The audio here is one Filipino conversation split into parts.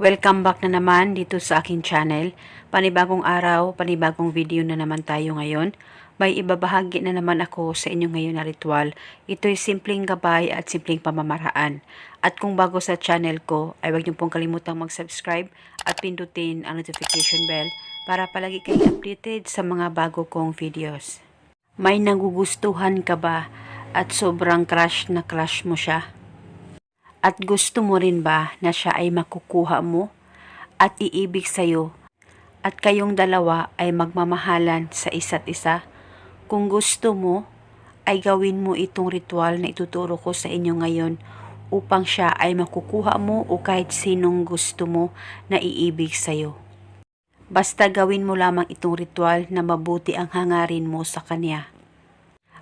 Welcome back na naman dito sa aking channel. Panibagong araw, panibagong video na naman tayo ngayon. May ibabahagi na naman ako sa inyo ngayon na ritual. Ito'y simpleng gabay at simpleng pamamaraan. At kung bago sa channel ko, ay huwag niyo pong kalimutang mag-subscribe at pindutin ang notification bell para palagi kayong updated sa mga bago kong videos. May nagugustuhan ka ba at sobrang crush na crush mo siya? At gusto mo rin ba na siya ay makukuha mo at iibig sa'yo at kayong dalawa ay magmamahalan sa isa't isa? Kung gusto mo, ay gawin mo itong ritual na ituturo ko sa inyo ngayon upang siya ay makukuha mo o kahit sinong gusto mo na iibig sa'yo. Basta gawin mo lamang itong ritual na mabuti ang hangarin mo sa kanya.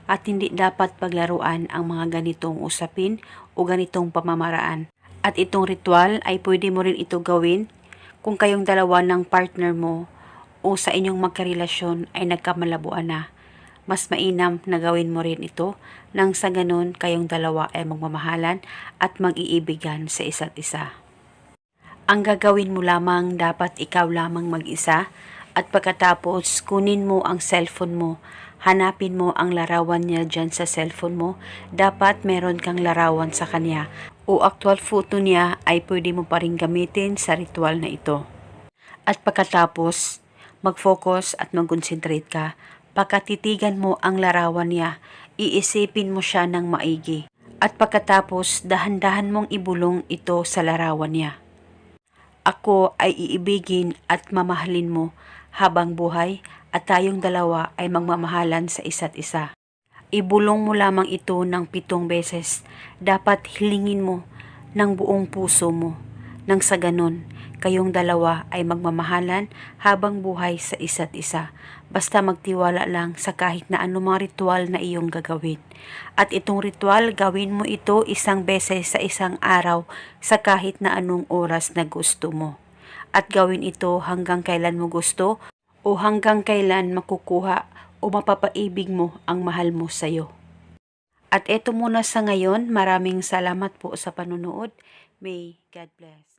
At hindi dapat paglaruan ang mga ganitong usapin o ganitong pamamaraan. At itong ritual ay pwede mo rin ito gawin kung kayong dalawa ng partner mo o sa inyong magkarelasyon ay nagkamalabuan na. Mas mainam na gawin mo rin ito nang sa ganun kayong dalawa ay magmamahalan at mag-iibigan sa isa't isa. Ang gagawin mo lamang, dapat ikaw lamang mag-isa at pagkatapos kunin mo ang cellphone mo. Hanapin mo ang larawan niya dyan sa cellphone mo. Dapat meron kang larawan sa kanya o actual photo niya ay pwede mo pa rin gamitin sa ritual na ito. At pagkatapos, mag-focus at mag-concentrate ka. Pagkatitigan mo ang larawan niya, iisipin mo siya ng maigi. At pagkatapos, dahan-dahan mong ibulong ito sa larawan niya. Ako ay iibigin at mamahalin mo habang buhay at tayong dalawa ay magmamahalan sa isa't isa. Ibulong mo lamang ito ng 7 beses. Dapat hilingin mo ng buong puso mo. Nang sa ganon, kayong dalawa ay magmamahalan habang buhay sa isa't isa. Basta magtiwala lang sa kahit na anumang ritual na iyong gagawin. At itong ritual, gawin mo ito 1 beses sa isang araw sa kahit na anong oras na gusto mo. At gawin ito hanggang kailan mo gusto o hanggang kailan makukuha o mapapaibig mo ang mahal mo sa'yo. At eto muna sa ngayon, maraming salamat po sa panunood. May God bless.